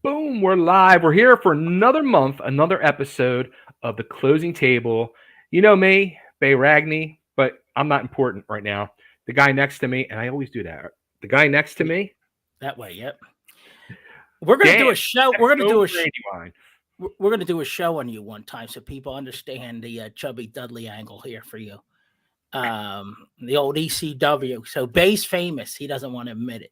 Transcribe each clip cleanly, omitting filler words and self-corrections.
Boom, we're live. We're here for another month, another episode of the closing table. You know me, Bay Ragney, but I'm not important right now. The guy next to me, and I always do that. The guy next to me, That way, yep. We're gonna Dan, do a show. We're gonna NextHome do a Brandywine. we're gonna do a show on you one time so people understand the Chubby Dudley angle here for you. The old ECW. So Bay's famous. He doesn't want to admit it.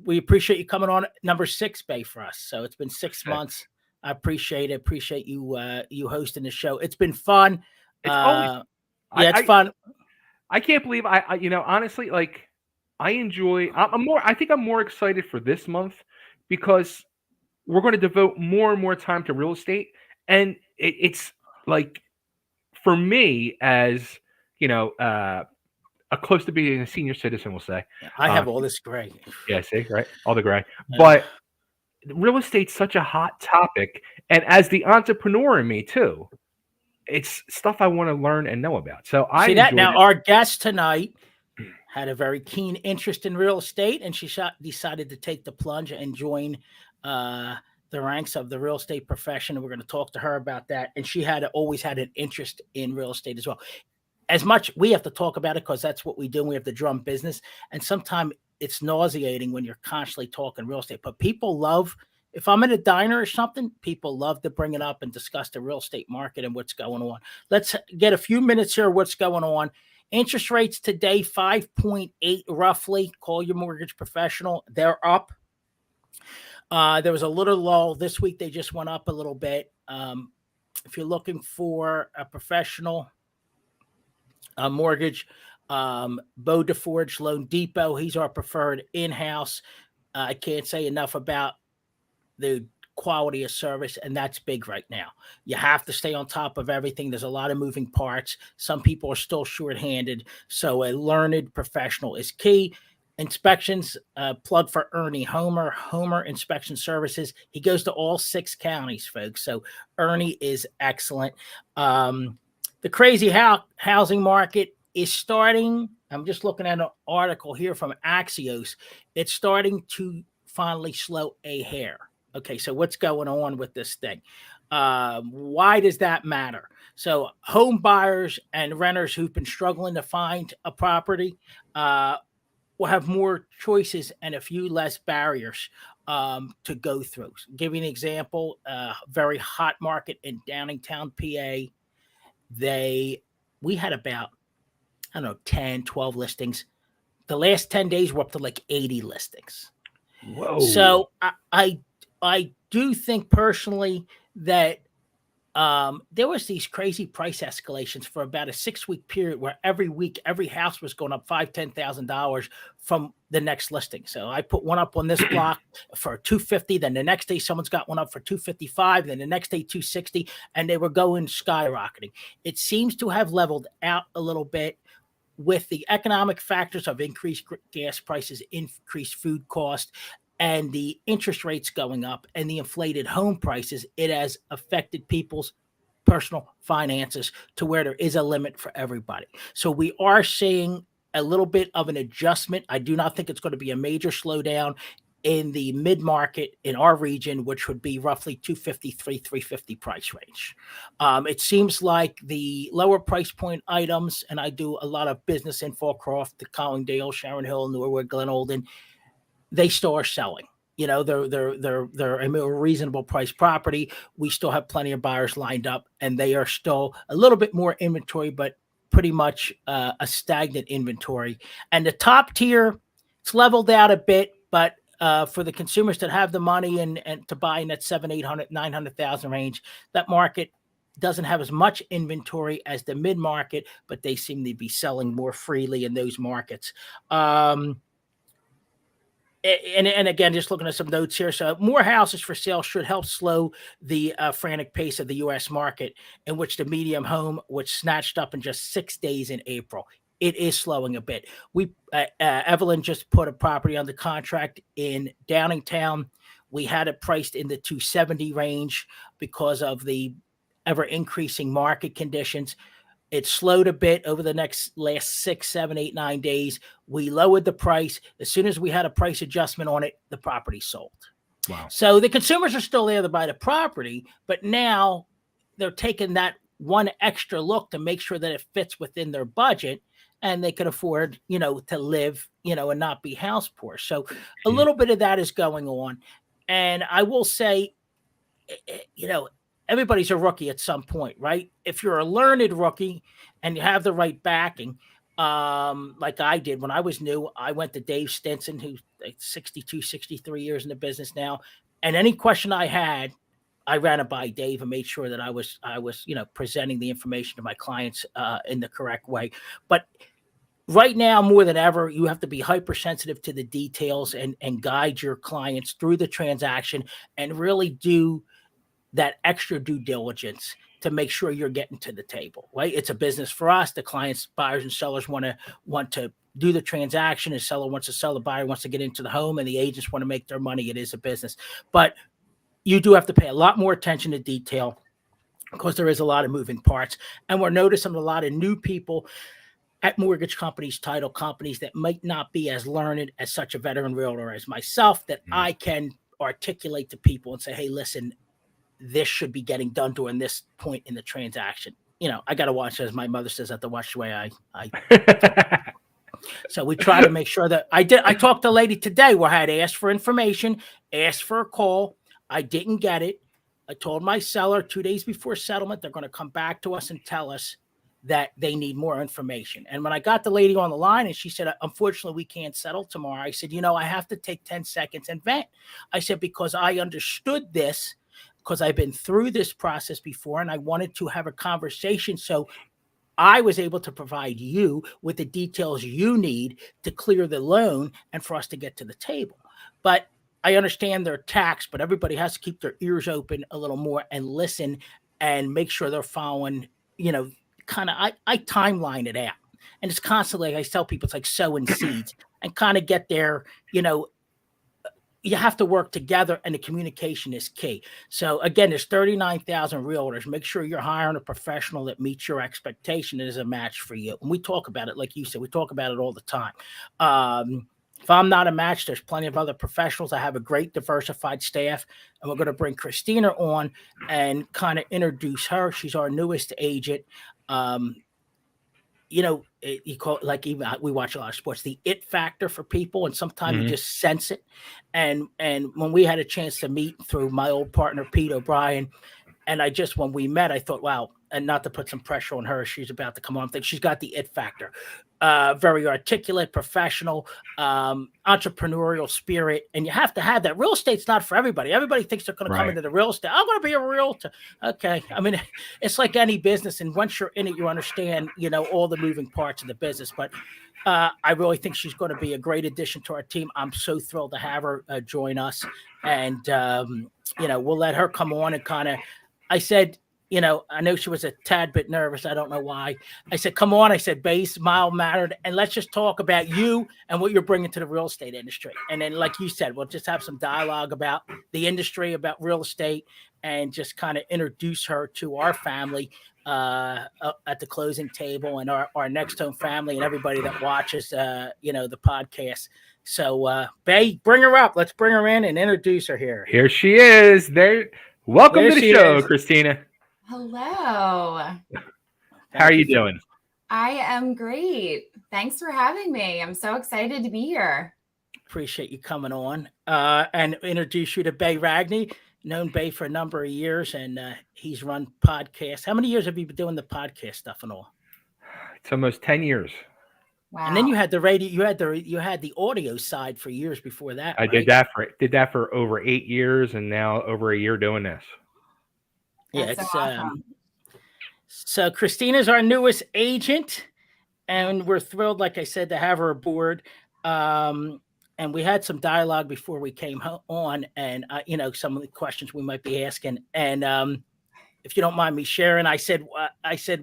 We appreciate you coming on number 6, Bay, for us. So it's been 6 months. I appreciate it. Appreciate you you hosting the show. It's been fun. It's always, It's I fun. I can't believe honestly, like I enjoy. I think I'm more excited for this month because we're going to devote more and more time to real estate, and it's like for me as you know, a close to being a senior citizen, we'll say. I have all this gray. Yeah, see, right, all the gray, but real estate's such a hot topic, and as the entrepreneur in me too, it's stuff I want to learn and know about. So I see that now. it. Our guest tonight had a very keen interest in real estate, and she decided to take the plunge and join the ranks of the real estate profession. And we're going to talk to her about that. And she had always had an interest in real estate as well. As much we have to talk about it because that's what we do. We have the drum business, and sometimes it's nauseating when you're constantly talking real estate. But people love. If I'm in a diner or something, people love to bring it up and discuss the real estate market and what's going on. Let's get a few minutes here. What's going on? Interest rates today, 5.8 roughly. Call your mortgage professional. They're up. There was a little lull this week. They just went up a little bit. If you're looking for a professional mortgage, Bo DeForge Loan Depot, he's our preferred in-house. I can't say enough about the quality of service, and that's big right now. You have to stay on top of everything. There's a lot of moving parts. Some people are still short-handed, so a learned professional is key. Inspections, plug for Ernie Homer Inspection Services. He goes to all 6 counties, folks, so Ernie is excellent. The crazy housing market is starting. I'm just looking at an article here from Axios. It's starting to finally slow a hair. Okay, so what's going on with this thing? Why does that matter? So home buyers and renters who've been struggling to find a property will have more choices and a few less barriers to go through. Give you an example, very hot market in Downingtown, PA. We had about, 10, 12 listings. The last 10 days we're up to like 80 listings. Whoa. So I do think personally that there was these crazy price escalations for about a 6-week period where every week, every house was going up $5,000, $10,000 from the next listing. So I put one up on this block for $250. Then the next day, someone's got one up for $255. Then the next day, $260, and they were going skyrocketing. It seems to have leveled out a little bit with the economic factors of increased gas prices, increased food cost, and the interest rates going up and the inflated home prices. It has affected people's personal finances to where there is a limit for everybody. So we are seeing a little bit of an adjustment. I do not think it's going to be a major slowdown in the mid-market in our region, which would be roughly 253, 350 price range. It seems like the lower price point items, and I do a lot of business in Fallcroft, the Collingdale, Sharon Hill, Norwood, Glen Olden, they still are selling. They're a more reasonable price property. We still have plenty of buyers lined up, and they are still a little bit more inventory, but pretty much a stagnant inventory. And the top tier, it's leveled out a bit, but for the consumers that have the money and to buy in that 700, 800, 900,000 range, that market doesn't have as much inventory as the mid market, but they seem to be selling more freely in those markets. And again, just looking at some notes here. So more houses for sale should help slow the frantic pace of the U.S. market, in which the medium home was snatched up in just 6 days in April. It is slowing a bit. Evelyn just put a property under contract in Downingtown. We had it priced in the 270 range because of the ever increasing market conditions. It slowed a bit over the last 6, 7, 8, 9 days. We lowered the price. As soon as we had a price adjustment on it, the property sold. Wow. So the consumers are still there to buy the property, but now they're taking that one extra look to make sure that it fits within their budget and they can afford, to live, and not be house poor. So a little bit of that is going on. And I will say, everybody's a rookie at some point, right? If you're a learned rookie and you have the right backing, like I did when I was new, I went to Dave Stinson, who's like 62, 63 years in the business now. And any question I had, I ran it by Dave and made sure that I was, presenting the information to my clients in the correct way. But right now, more than ever, you have to be hypersensitive to the details and guide your clients through the transaction and really do that extra due diligence to make sure you're getting to the table, right? It's a business for us. The clients, buyers and sellers want to do the transaction. The seller wants to sell, the buyer wants to get into the home, and the agents want to make their money. It is a business. But you do have to pay a lot more attention to detail because there is a lot of moving parts. And we're noticing a lot of new people at mortgage companies, title companies that might not be as learned as such a veteran realtor as myself, that I can articulate to people and say, hey, listen, this should be getting done during this point in the transaction. I got to watch, as my mother says, I have to watch the way I So we try to make sure that I talked to a lady today where I had asked for information, asked for a call. I didn't get it. I told my seller 2 days before settlement, they're going to come back to us and tell us that they need more information. And when I got the lady on the line and she said, unfortunately, we can't settle tomorrow, I said, I have to take 10 seconds and vent. I said, because I understood this, because I've been through this process before, and I wanted to have a conversation so I was able to provide you with the details you need to clear the loan and for us to get to the table. But I understand they're taxed, but everybody has to keep their ears open a little more and listen and make sure they're following, kind of, I timeline it out. And it's constantly, I tell people, it's like sowing seeds and kind of get there, you have to work together, and the communication is key. So again, there's 39,000 realtors. Make sure you're hiring a professional that meets your expectation and is a match for you. And we talk about it, like you said, we talk about it all the time. If I'm not a match, there's plenty of other professionals. I have a great diversified staff, and we're going to bring Kristina on and kind of introduce her. She's our newest agent. You call it, like, even we watch a lot of sports, the it factor for people, and sometimes you just sense it. And when we had a chance to meet through my old partner, Pete O'Brien, and when we met, I thought, wow, and not to put some pressure on her, she's about to come on, I think she's got the it factor. Very articulate, professional, entrepreneurial spirit. And you have to have that. Real estate's not for everybody. Everybody thinks they're going to come into the real estate. I'm going to be a realtor. Okay. I mean, it's like any business. And once you're in it, you understand, all the moving parts of the business. But I really think she's going to be a great addition to our team. I'm so thrilled to have her join us. And, we'll let her come on and kind of, I said, I know she was a tad bit nervous. I don't know why. I said, come on. I said, base, mild mannered, and let's just talk about you and what you're bringing to the real estate industry. And then, like you said, we'll just have some dialogue about the industry, about real estate, and just kind of introduce her to our family at the closing table, and our NextHome family and everybody that watches, the podcast. So, Bay, bring her up. Let's bring her in and introduce her here. Here she is. Welcome to the show, Kristina. Hello. How are you doing? I am great. Thanks for having me. I'm so excited to be here. Appreciate you coming on and introduce you to Bay Ragney. Known Bay for a number of years, and he's run podcasts. How many years have you been doing the podcast stuff and all? It's almost 10 years. Wow. And then you had the radio, you had the audio side for years before that. I did that for over 8 years, and now over a year doing this. Yeah, That's it's so awesome. So Kristina's our newest agent, and we're thrilled, like I said, to have her aboard. And we had some dialogue before we came on, and some of the questions we might be asking. And if you don't mind me sharing, I said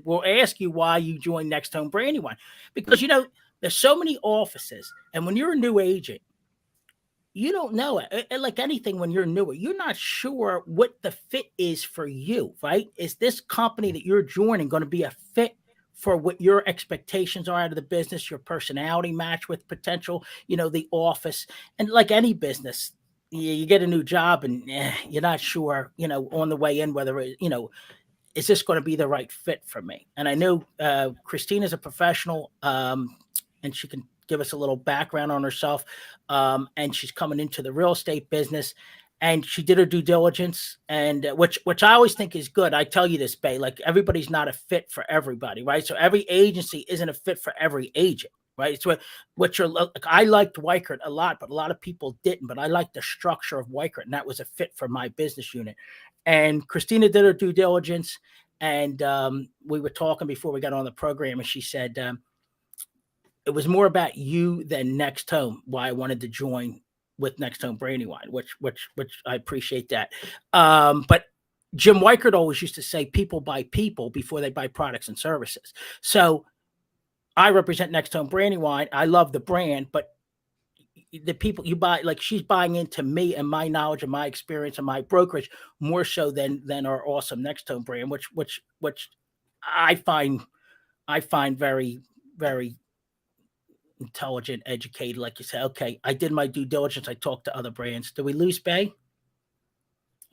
we'll ask you why you joined NextHome Brandywine, because there's so many offices, and when you're a new agent, you don't know it. Like anything, when you're newer, you're not sure what the fit is for you, right? Is this company that you're joining going to be a fit for what your expectations are out of the business, your personality match with potential, the office? And like any business, you get a new job and you're not sure, on the way in whether is this going to be the right fit for me? And I know Kristina's a professional, and she can give us a little background on herself. And she's coming into the real estate business, and she did her due diligence, and which I always think is good. I tell you this, Bay, like everybody's not a fit for everybody, right? So every agency isn't a fit for every agent. Right. It's what you're like. I liked Weichert a lot, but a lot of people didn't. But I liked the structure of Weichert, and that was a fit for my business unit. And Kristina did her due diligence, and we were talking before we got on the program, and she said it was more about you than NextHome. Why I wanted to join with NextHome Brandywine, which I appreciate that. But Jim Weichert always used to say, "People buy people before they buy products and services." So I represent NextHome Brandywine. I love the brand, but the people you buy, like she's buying into me and my knowledge and my experience and my brokerage more so than our awesome NextHome brand, which I find very, very intelligent, educated. Like you say, okay, I did my due diligence. I talked to other brands. Did we lose Bay?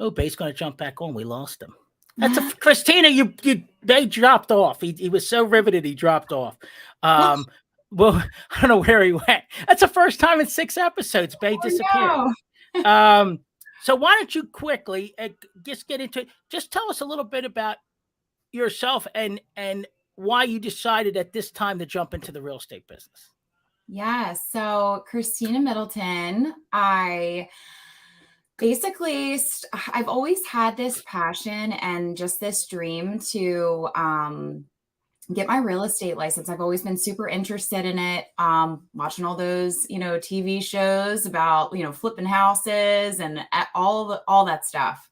Oh, Bay's going to jump back on. We lost him. That's Kristina. They dropped off. He was so riveted he dropped off. Well, I don't know where he went. That's the first time in 6 episodes Bay disappeared. No. So why don't you quickly just get into it? Just tell us a little bit about yourself and why you decided at this time to jump into the real estate business. Yeah. So Kristina Middleton, basically, I've always had this passion and just this dream to get my real estate license. I've always been super interested in it, watching all those, TV shows about, flipping houses and all that stuff.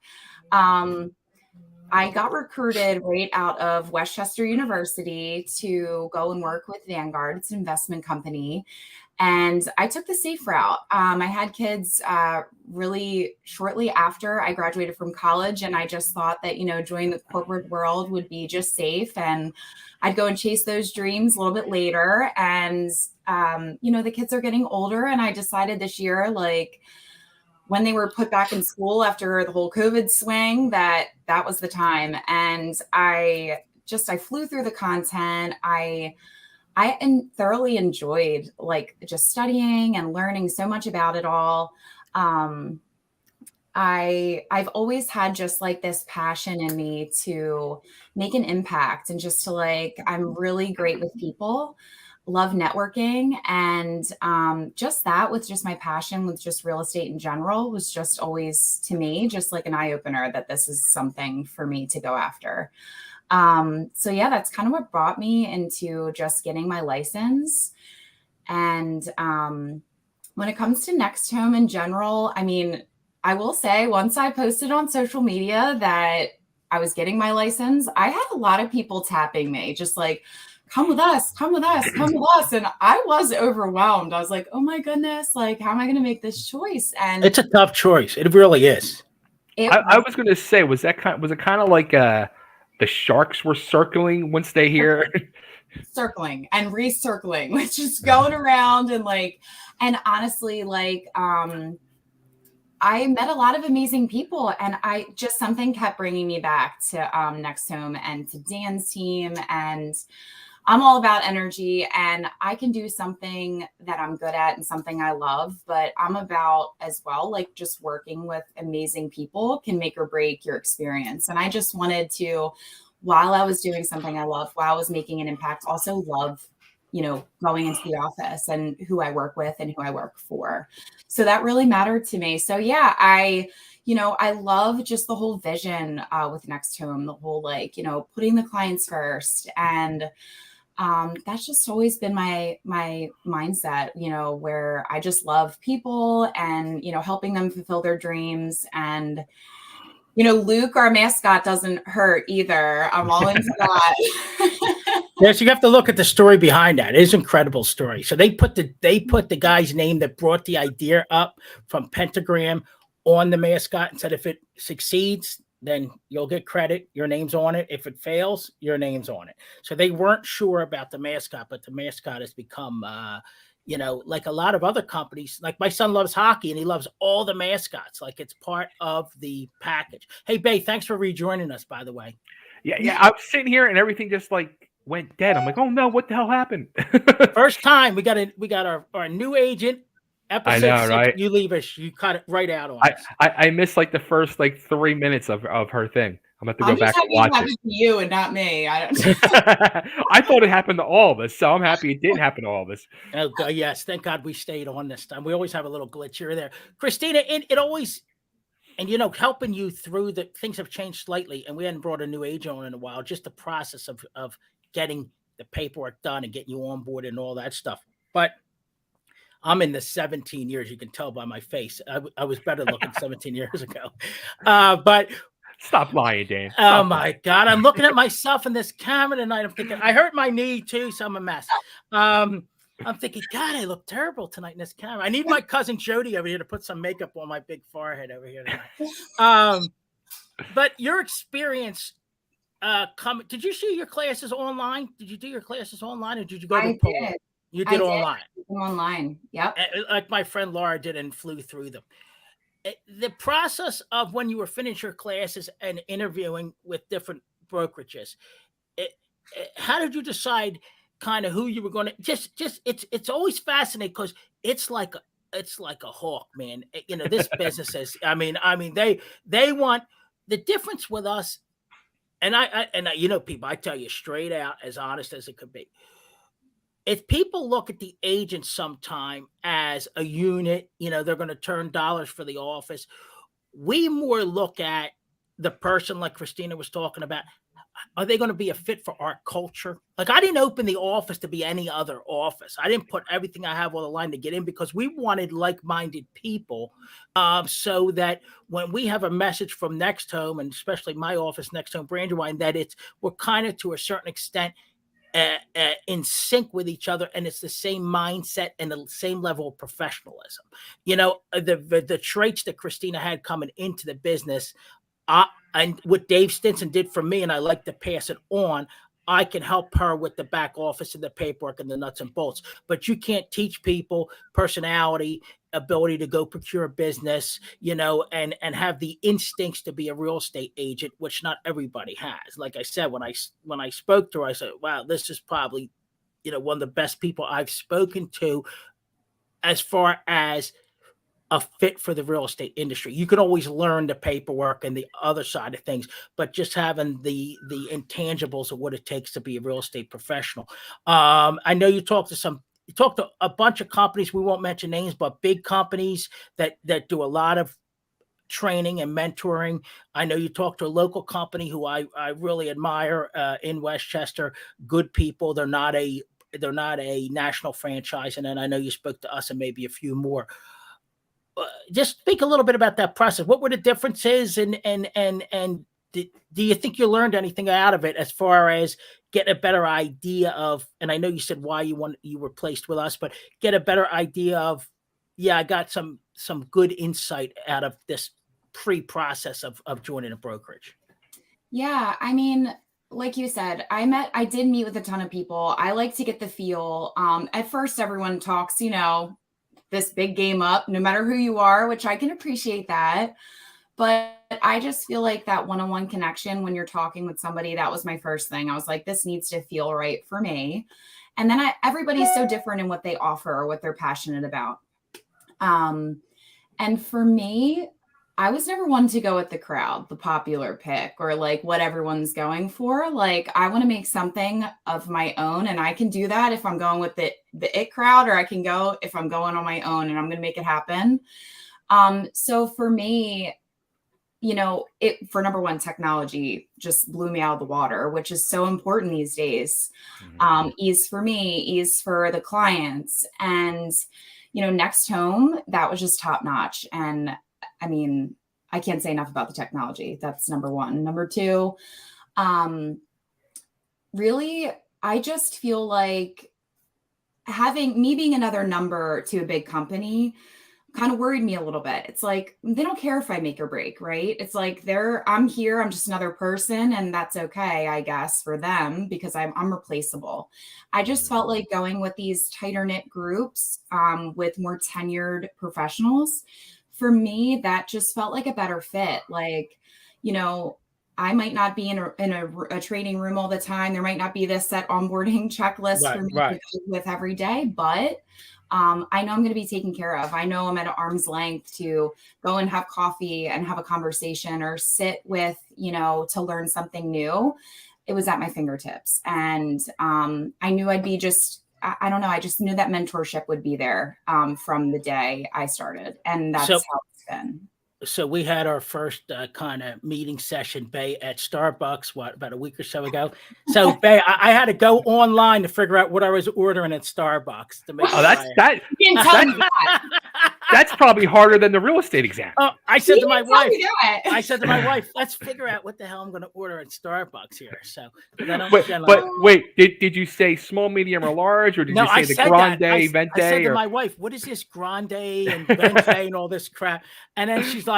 I got recruited right out of Westchester University to go and work with Vanguard. It's an investment company. And I took the safe route. I had kids really shortly after I graduated from college. And I just thought that, joining the corporate world would be just safe. And I'd go and chase those dreams a little bit later. And, the kids are getting older. And I decided this year, like when they were put back in school after the whole COVID swing, that was the time. And I flew through the content. I thoroughly enjoyed like just studying and learning so much about it all. I've always had just like this passion in me to make an impact and just to like, I'm really great with people, love networking. And just that with just my passion with just real estate in general was just always to me, just like an eye opener that this is something for me to go after. So yeah, that's kind of what brought me into just getting my license. And when it comes to NextHome in general, I mean, I will say once I posted on social media that I was getting my license, I had a lot of people tapping me, just like, come with us, come with us, come with us. And I was overwhelmed. I was like, oh my goodness, like, how am I going to make this choice? And it's a tough choice. It really is. I was going to say, was it kind of like the sharks were circling once they hear circling and recircling, which is going around and honestly, like, I met a lot of amazing people and something kept bringing me back to NextHome and to Dan's team. And I'm all about energy and I can do something that I'm good at and something I love, but I'm about as well, like just working with amazing people can make or break your experience. And I just wanted to, while I was doing something I love, while I was making an impact, also love, going into the office and who I work with and who I work for. So that really mattered to me. So yeah, I love just the whole vision with NextHome, the whole, like, putting the clients first. And that's just always been my mindset, where I just love people and, helping them fulfill their dreams. And, Luke, our mascot, doesn't hurt either. I'm all into that. Yes, you have to look at the story behind that. It is an incredible story. So they put the guy's name that brought the idea up from Pentagram on the mascot and said, if it succeeds, then you'll get credit. Your name's on it. If it fails, your name's on it. So they weren't sure about the mascot, but the mascot has become, You know, like a lot of other companies, like my son loves hockey and he loves all the mascots. Like it's part of the package. Hey, Bay, thanks for rejoining us, by the way. Yeah. I was sitting here and everything just like went dead. I'm like, oh no, what the hell happened? First time we got our new agent. I Episode know, 6, right? you leave us, you cut it right out on us. I missed like the first like 3 minutes of her thing. I'm about to go I'm back just and happy it watch happened it. to you and not me. I don't. I thought it happened to all of us, so I'm happy it didn't happen to all of us. Oh, yes. Thank God we stayed on this time. We always have a little glitch here or there. Kristina, it always, and you know, helping you through the things have changed slightly, and we hadn't brought a new agent on in a while, just the process of getting the paperwork done and getting you on board and all that stuff. But I'm in the 17 years, you can tell by my face. I was better looking 17 years ago. But Stop lying, Dan. oh my God, I'm looking at myself in this camera tonight. I'm thinking, I hurt my knee too, so I'm a mess. I'm thinking, God, I look terrible tonight in this camera. I need my cousin Jody over here to put some makeup on my big forehead over here tonight. But your experience, did you see your classes online? Did you do your classes online, or did you go to Poland? Did. You did online. Online. Yep. Like my friend Laura did and flew through them. The process of when you were finished your classes and interviewing with different brokerages, how did you decide kind of who you were going to just it's always fascinating because it's like a hawk, man. You know, this business is, I mean, they want the difference with us. And I you know, people, I tell you straight out, as honest as it could be. If people look at the agent sometime as a unit, you know, they're going to turn dollars for the office. We more look at the person, like Kristina was talking about. Are they going to be a fit for our culture? Like, I didn't open the office to be any other office. I didn't put everything I have on the line to get in because we wanted like-minded people, so that when we have a message from NextHome, and especially my office, NextHome Brandywine, that we're kind of to a certain extent in sync with each other, and it's the same mindset and the same level of professionalism. You know, the traits that Kristina had coming into the business, and what Dave Stinson did for me, and I like to pass it on. I can help her with the back office and the paperwork and the nuts and bolts, but you can't teach people personality, ability to go procure business, you know, and have the instincts to be a real estate agent, which not everybody has. Like I said, when I spoke to her, I said, wow, this is probably, you know, one of the best people I've spoken to as far as a fit for the real estate industry. You can always learn the paperwork and the other side of things, but just having the intangibles of what it takes to be a real estate professional. I know you talked to a bunch of companies. We won't mention names, but big companies that do a lot of training and mentoring. I know you talked to a local company who I really admire in Westchester. Good people. They're not a national franchise. And then I know you spoke to us and maybe a few more. Just speak a little bit about that process. What were the differences, and do you think you learned anything out of it as far as get a better idea of? And I know you said why you were placed with us, but get a better idea of. Yeah, I got some good insight out of this pre-process of joining a brokerage. Yeah, I mean, like you said, I did meet with a ton of people. I like to get the feel. At first, everyone talks, you know, this big game up, no matter who you are, which I can appreciate that. But I just feel like that one-on-one connection when you're talking with somebody, that was my first thing. I was like, this needs to feel right for me. And then everybody's so different in what they offer or what they're passionate about. And for me, I was never one to go with the crowd, the popular pick, or like what everyone's going for. Like, I want to make something of my own, and I can do that if I'm going with the it crowd, or I can go if I'm going on my own and I'm going to make it happen. So for me, you know, for number one, technology just blew me out of the water, which is so important these days. Ease for me, ease for the clients, and you know, NextHome, that was just top notch. And I mean, I can't say enough about the technology. That's number one. Number two, really, I just feel like being another number to a big company kind of worried me a little bit. It's like, they don't care if I make or break, right? It's like I'm here, I'm just another person, and that's okay, I guess, for them, because I'm replaceable. I just felt like going with these tighter knit groups with more tenured professionals. For me, that just felt like a better fit. Like, you know, I might not be in a training room all the time. There might not be this set onboarding checklist for me to go with every day, but I know I'm going to be taken care of. I know I'm at an arm's length to go and have coffee and have a conversation or sit with, to learn something new. It was at my fingertips. And I knew I'd be I don't know. I just knew that mentorship would be there from the day I started. And that's how it's been. So we had our first kind of meeting session, Bay, at Starbucks, about a week or so ago. So, Bay, I had to go online to figure out what I was ordering at Starbucks to make. That's probably harder than the real estate exam. Oh, I said to my wife, let's figure out what the hell I'm going to order at Starbucks here. So, wait, did you say small, medium, or large, or did you say the grande, venti? I said to my wife, what is this grande and venti and all this crap? And then she's like,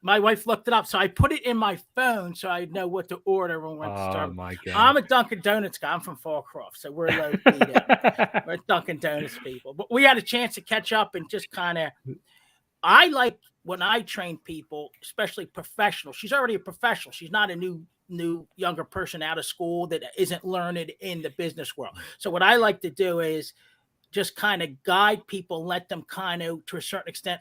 my wife looked it up, so I put it in my phone so I know what to order when we went to Starbucks. My God. I'm a Dunkin' Donuts guy. I'm from Fallcroft, so we're low key. We're Dunkin' Donuts people. But we had a chance to catch up and just kind of. I like when I train people, especially professionals. She's already a professional. She's not a new younger person out of school that isn't learned in the business world. So what I like to do is just kind of guide people, let them kind of, to a certain extent,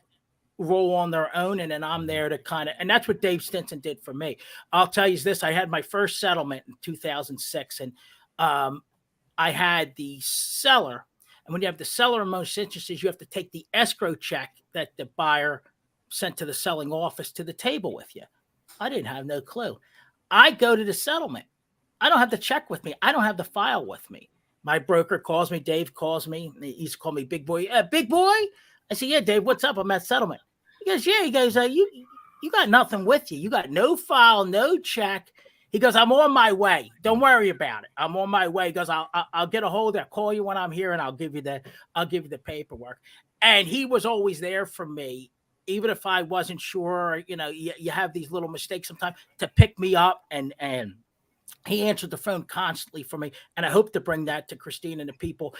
roll on their own, and then I'm there to kind of, and that's what Dave Stinson did for me. I'll tell you this: I had my first settlement in 2006, and I had the seller. And when you have the seller in most instances, you have to take the escrow check that the buyer sent to the selling office to the table with you. I didn't have no clue. I go to the settlement. I don't have the check with me. I don't have the file with me. My broker calls me. Dave calls me. He used to call me Big Boy. Big Boy? I said, yeah, Dave, what's up? I'm at settlement. He goes, yeah. He goes, you got nothing with you. You got no file, no check. He goes, I'm on my way. Don't worry about it. I'm on my way. He goes, I'll get a hold of it. I'll call you when I'm here, and I'll give you the paperwork. And he was always there for me, even if I wasn't sure. You have these little mistakes sometimes, to pick me up, and he answered the phone constantly for me. And I hope to bring that to Kristina and the people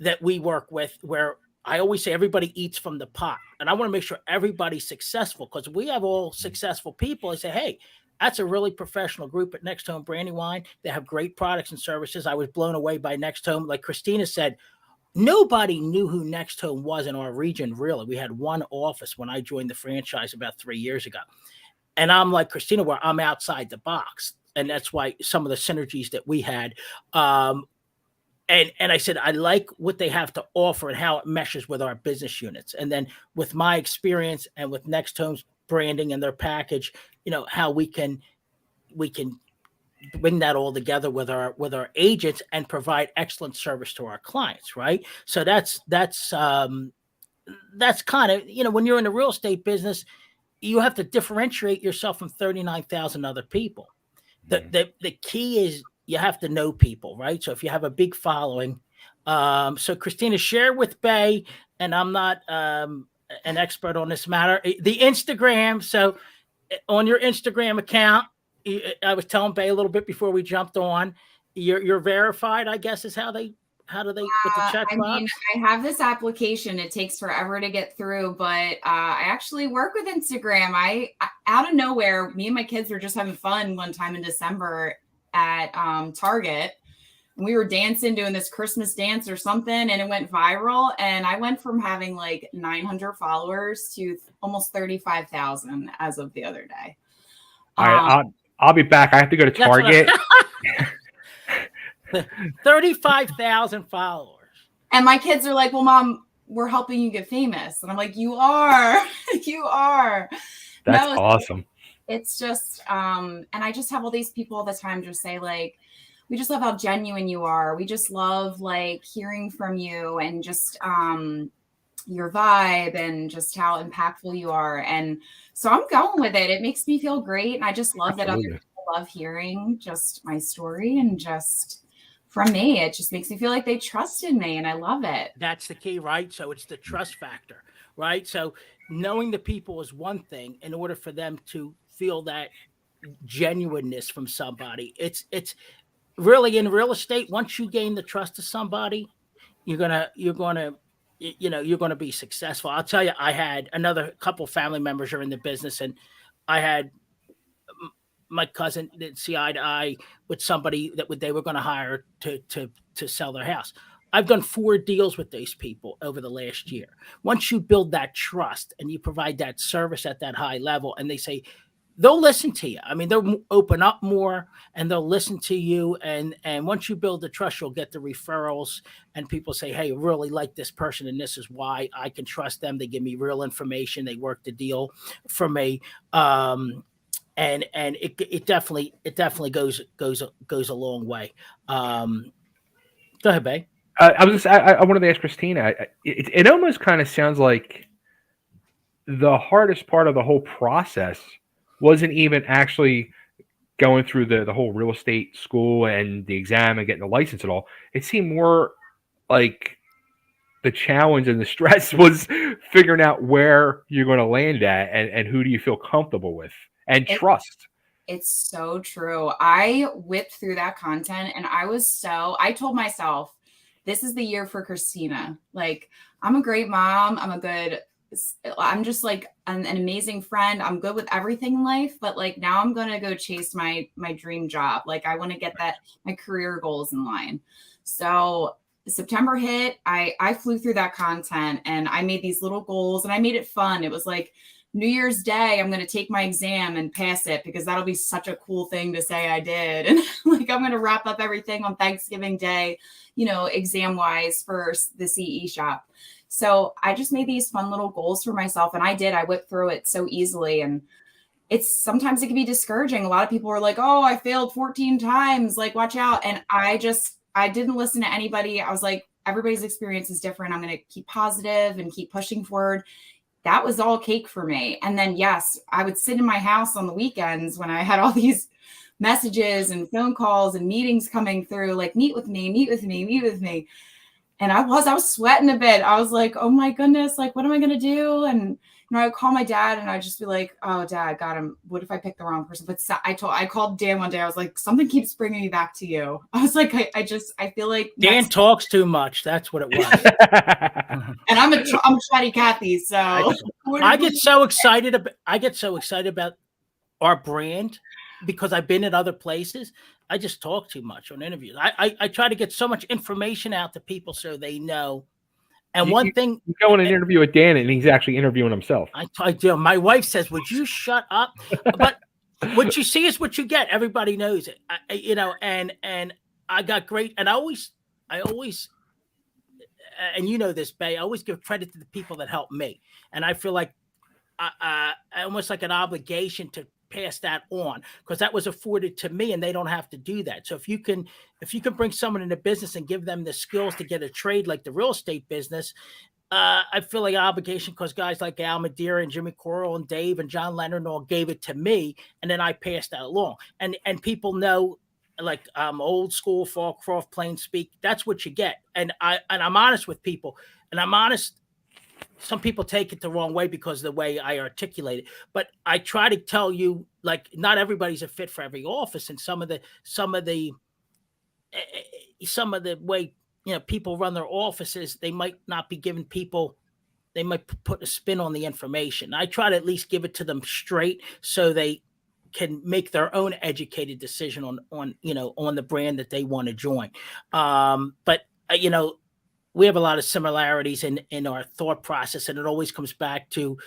that we work with, where I always say everybody eats from the pot. And I want to make sure everybody's successful, because we have all successful people. I say, hey, that's a really professional group at NextHome Brandywine. They have great products and services. I was blown away by NextHome. Like Kristina said, nobody knew who NextHome was in our region, really. We had one office when I joined the franchise about 3 years ago. And I'm like Kristina, where I'm outside the box. And that's why some of the synergies that we had. And I said, I like what they have to offer and how it meshes with our business units. And then with my experience and with NextHome's branding and their package, how we can bring that all together with our agents and provide excellent service to our clients, right? So that's kind of, when you're in the real estate business, you have to differentiate yourself from 39,000 other people. The key is you have to know people, right? So if you have a big following, so Kristina, share with Bay, and I'm not an expert on this matter, the Instagram. So on your Instagram account, I was telling Bay a little bit before we jumped on, you're verified, I guess, is how do they with the checkbox? I mean, I have this application. It takes forever to get through, but I actually work with Instagram. I out of nowhere, me and my kids were just having fun one time in December at Target. We were dancing, doing this Christmas dance or something, and it went viral. And I went from having like 900 followers to almost 35,000 as of the other day. All right, I'll be back. I have to go to Target. 35,000 followers. And my kids are like, well, Mom, we're helping you get famous. And I'm like, you are. You are. That's awesome. It's just, and I just have all these people all the time just say, like, we just love how genuine you are. We just love like hearing from you, and just your vibe, and just how impactful you are. And so I'm going with it. It makes me feel great. And I just love that other people love hearing just my story, and just from me, it just makes me feel like they trusted me, and I love it. That's the key, right? So it's the trust factor. right? So knowing the people is one thing. In order for them to feel that genuineness from somebody, it's really in real estate. Once you gain the trust of somebody, you're gonna be successful. I'll tell you, I had another couple family members are in the business, and I had my cousin didn't see eye to eye with somebody that they were going to hire to sell their house. I've done 4 deals with these people over the last year. Once you build that trust and you provide that service at that high level, and they say, they'll listen to you. I mean, they'll open up more and they'll listen to you. And once you build the trust, you'll get the referrals, and people say, hey, I really like this person, and this is why I can trust them. They give me real information. They work the deal for me. And it definitely goes a long way. Go ahead, Bay. I wanted to ask Kristina. It almost kind of sounds like the hardest part of the whole process wasn't even actually going through the whole real estate school and the exam and getting the license at all. It seemed more like the challenge and the stress was figuring out where you're going to land at and who do you feel comfortable with and trust. It's so true. I whipped through that content, and I told myself, this is the year for Kristina. Like, I'm a great mom. I'm just like an amazing friend. I'm good with everything in life, but like now I'm going to go chase my dream job. Like, I want to get my career goals in line. So September hit, I flew through that content, and I made these little goals, and I made it fun. It was like, New Year's Day, I'm going to take my exam and pass it, because that'll be such a cool thing to say I did. And like, I'm going to wrap up everything on Thanksgiving Day, exam wise for the CE shop. So I just made these fun little goals for myself, and I whipped through it so easily. And sometimes it can be discouraging. A lot of people are like, oh, I failed 14 times. Like, watch out. And I didn't listen to anybody. I was like, everybody's experience is different. I'm going to keep positive and keep pushing forward. That was all cake for me. And then, yes, I would sit in my house on the weekends when I had all these messages and phone calls and meetings coming through, like, meet with me, meet with me, meet with me. And I was sweating a bit. I was like, oh my goodness, like, what am I going to do? And, I would call my dad, and I'd just be like, oh, Dad, got him. What if I picked the wrong person? But I called Dan one day. I was like, something keeps bringing me back to you. I was like, I feel like Dan talks too much. That's what it was. And I'm chatty Cathy. So I get so excited about our brand, because I've been at other places. I just talk too much on interviews. I try to get so much information out to people so they know. And one thing, you go in an interview with Dan, and he's actually interviewing himself. I do. My wife says, "Would you shut up?" But what you see is what you get. Everybody knows it, And I got great. And I always, and you know this, Bay. I always give credit to the people that help me, and I feel like I almost like an obligation to pass that on, because that was afforded to me, and they don't have to do that. So if you can bring someone into business and give them the skills to get a trade like the real estate business, I feel like an obligation, because guys like Al Madeira and Jimmy Coral and Dave and John Leonard all gave it to me, and then I passed that along. And people know, like, old school, Fallcroft, plain speak. That's what you get. And I'm honest with people, and I'm honest. Some people take it the wrong way because of the way I articulate it, but I try to tell you, like, not everybody's a fit for every office, and some of the way people run their offices, they might not be giving people. They might put a spin on the information. I try to at least give it to them straight, so they can make their own educated decision on the brand that they want to join. But we have a lot of similarities in our thought process, and it always comes back to,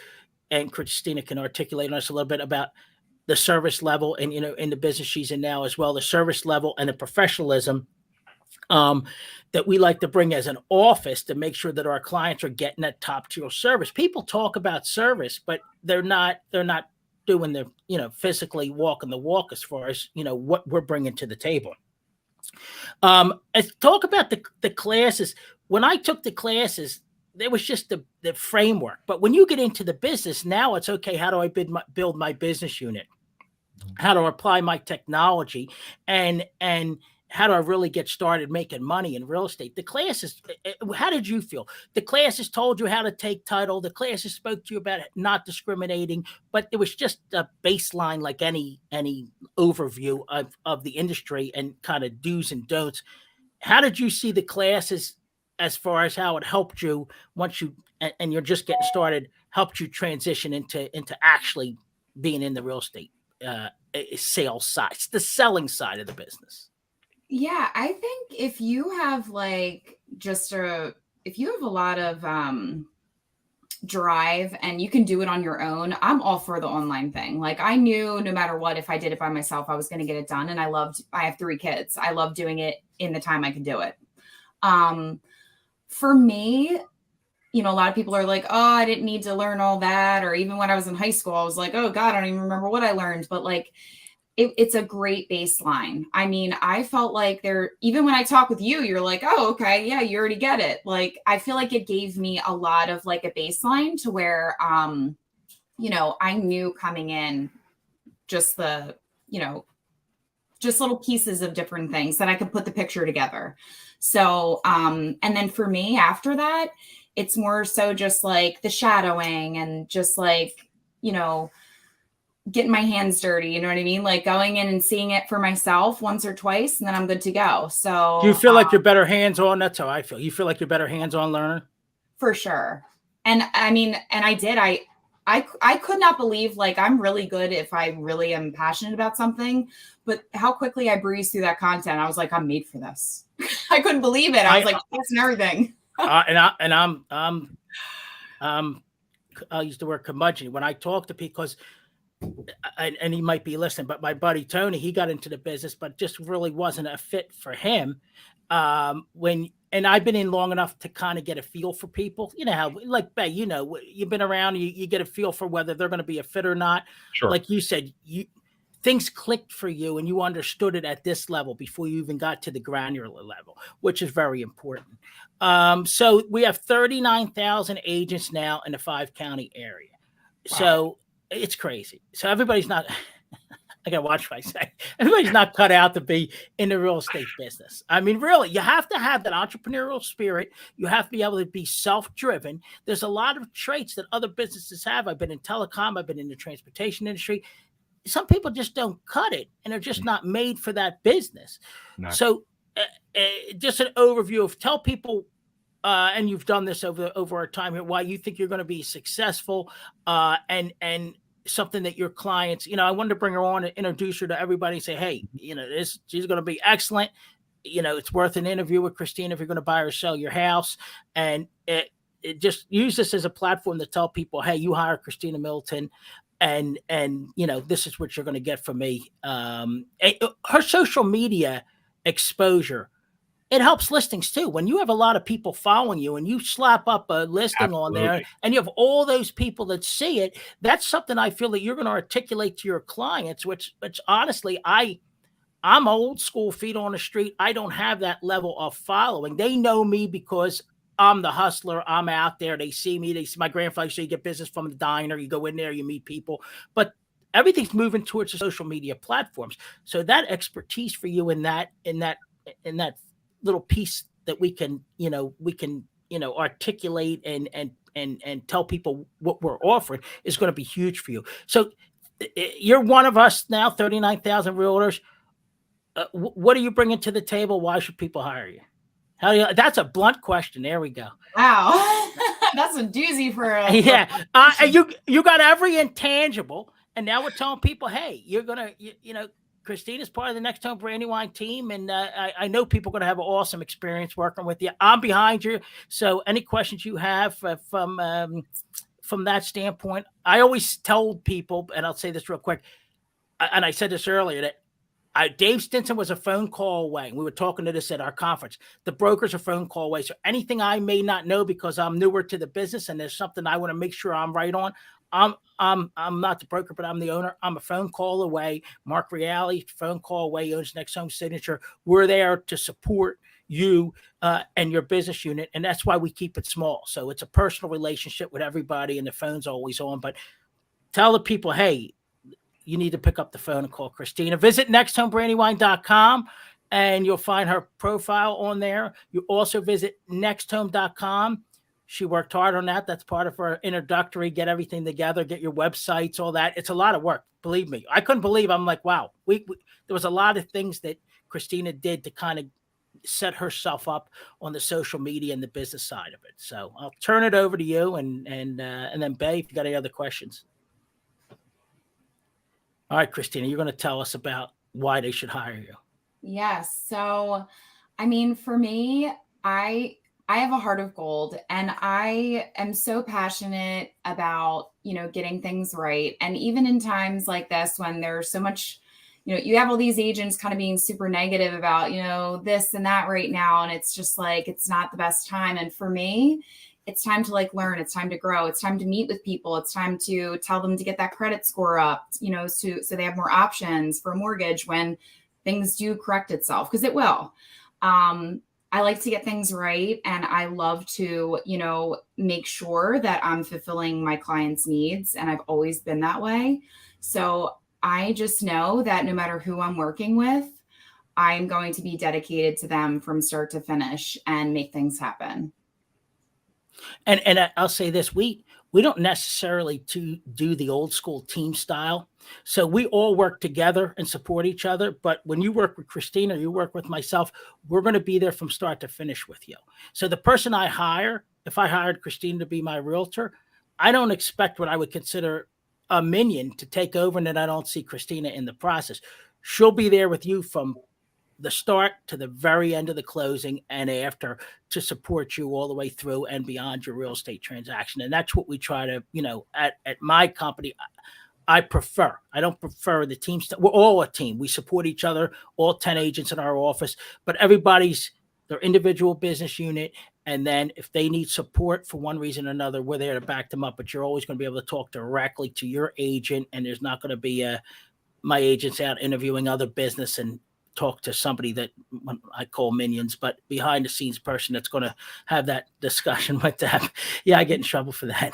and Kristina can articulate on us a little bit about the service level, and in the business she's in now as well, the service level and the professionalism that we like to bring as an office to make sure that our clients are getting that top tier service. People talk about service, but they're not doing the physically walking the walk as far as what we're bringing to the table. Talk about the classes. When I took the classes, there was just the framework. But when you get into the business, now it's okay. How do I build my business unit? How to apply my technology, and how do I really get started making money in real estate? The classes, how did you feel? The classes told you how to take title. The classes spoke to you about not discriminating, but it was just a baseline, like any overview of the industry and kind of do's and don'ts. How did you see the classes as far as how it helped you once you, and you're just getting started, helped you transition into actually being in the real estate sales side, the selling side of the business? Yeah, I think if you have like if you have a lot of drive and you can do it on your own, I'm all for the online thing. Like I knew no matter what, if I did it by myself, I was going to get it done. And I have 3 kids. I love doing it in the time I can do it. For me, you know, a lot of people are like, oh, I didn't need to learn all that. Or even when I was in high school, I was like, oh God, I don't even remember what I learned. But like, it's a great baseline. I mean, I felt like even when I talk with you, you're like, oh, okay, yeah, you already get it. Like, I feel like it gave me a lot of like a baseline to where, you know, I knew coming in just just little pieces of different things that I could put the picture together. So, and then for me after that, it's more so just like the shadowing and just like, you know, getting my hands dirty, you know what I mean? Like going in and seeing it for myself once or twice, and then I'm good to go. So do you feel like you're better hands-on? That's how I feel. You feel like you're better hands-on learner? For sure. And I mean, and I did, I could not believe, like, I'm really good if I really am passionate about something, but how quickly I breezed through that content. I was like, I'm made for this. I couldn't believe it. I was like, yes, and everything. I'll use the word curmudgeon when I talk to people, because and he might be listening, but my buddy Tony, he got into the business, but just really wasn't a fit for him. And I've been in long enough to kind of get a feel for people. You know how, like, you know, you've been around, you get a feel for whether they're going to be a fit or not. Sure. Like you said, things clicked for you and you understood it at this level before you even got to the granular level, which is very important. So we have 39,000 agents now in the 5-county area. Wow. So it's crazy. So everybody's not, I gotta watch what I say. Everybody's not cut out to be in the real estate business. I mean, really, you have to have that entrepreneurial spirit. You have to be able to be self-driven. There's a lot of traits that other businesses have. I've been in telecom. I've been in the transportation industry. Some people just don't cut it, and they're just not made for that business. No. So just an overview of, tell people, and you've done this over our time here, why you think you're going to be successful, and something that your clients, you know, I wanted to bring her on and introduce her to everybody and say, hey, you know, she's going to be excellent. You know, it's worth an interview with Kristina if you're going to buy or sell your house. And it just use this as a platform to tell people, hey, you hire Kristina Middleton, and you know, this is what you're going to get from me. Her social media exposure, it helps listings too. When you have a lot of people following you and you slap up a listing on there and you have all those people that see it, that's something I feel that you're going to articulate to your clients, which honestly, I'm old school, feet on the street. I don't have that level of following. They know me because I'm the hustler. I'm out there. They see me. They see my grandfather. So you get business from the diner. You go in there, you meet people, but everything's moving towards the social media platforms. So that expertise for you in that little piece that we can articulate and tell people what we're offering is going to be huge for you. So you're one of us now, 39,000 realtors. What are you bringing to the table? Why should people hire you? That's a blunt question. There we go. Wow. That's a doozy for a you got every intangible, and now we're telling people, hey, you're gonna, you know, Kristina's part of the NextHome Brandywine team, and I know people are going to have an awesome experience working with you. I'm behind you. So any questions you have from that standpoint, I always told people, and I'll say this real quick, and I said this earlier, that Dave Stinson was a phone call away. We were talking to this at our conference. The broker's a phone call away. So anything I may not know because I'm newer to the business and there's something I want to make sure I'm right on, I'm not the broker, but I'm the owner. I'm a phone call away. Mark Reale, phone call away, owns NextHome Signature. We're there to support you and your business unit, and that's why we keep it small. So it's a personal relationship with everybody, and the phone's always on. But tell the people, hey, you need to pick up the phone and call Kristina. Visit nexthomebrandywine.com and you'll find her profile on there. You also visit nexthome.com. She worked hard on that. That's part of her introductory, get everything together, get your websites, all that. It's a lot of work. Believe me. I couldn't believe, I'm like, wow, there was a lot of things that Kristina did to kind of set herself up on the social media and the business side of it. So I'll turn it over to you, and then Bay, if you got any other questions. All right, Kristina, you're going to tell us about why they should hire you. Yes. So, I mean, for me, I have a heart of gold, and I am so passionate about, getting things right. And even in times like this, when there's so much, you have all these agents kind of being super negative about, this and that right now. And it's just like, it's not the best time. And for me, it's time to learn. It's time to grow. It's time to meet with people. It's time to tell them to get that credit score up, so they have more options for a mortgage when things do correct itself, because it will. I like to get things right, and I love to, make sure that I'm fulfilling my clients' needs, and I've always been that way. So I just know that no matter who I'm working with, I'm going to be dedicated to them from start to finish and make things happen. And I'll say this, we don't necessarily do the old school team style. So we all work together and support each other. But when you work with Kristina, you work with myself, we're going to be there from start to finish with you. So the person I hire, if I hired Kristina to be my realtor, I don't expect what I would consider a minion to take over, and then I don't see Kristina in the process. She'll be there with you from the start to the very end of the closing and after, to support you all the way through and beyond your real estate transaction. And that's what we try to, at my company, I don't prefer the team. We're all a team. We support each other, all 10 agents in our office, but everybody's their individual business unit. And then if they need support for one reason or another, we're there to back them up. But you're always going to be able to talk directly to your agent. And there's not going to be my agents out interviewing other business and talk to somebody that I call minions, but behind the scenes person that's going to have that discussion with them. Yeah, I get in trouble for that,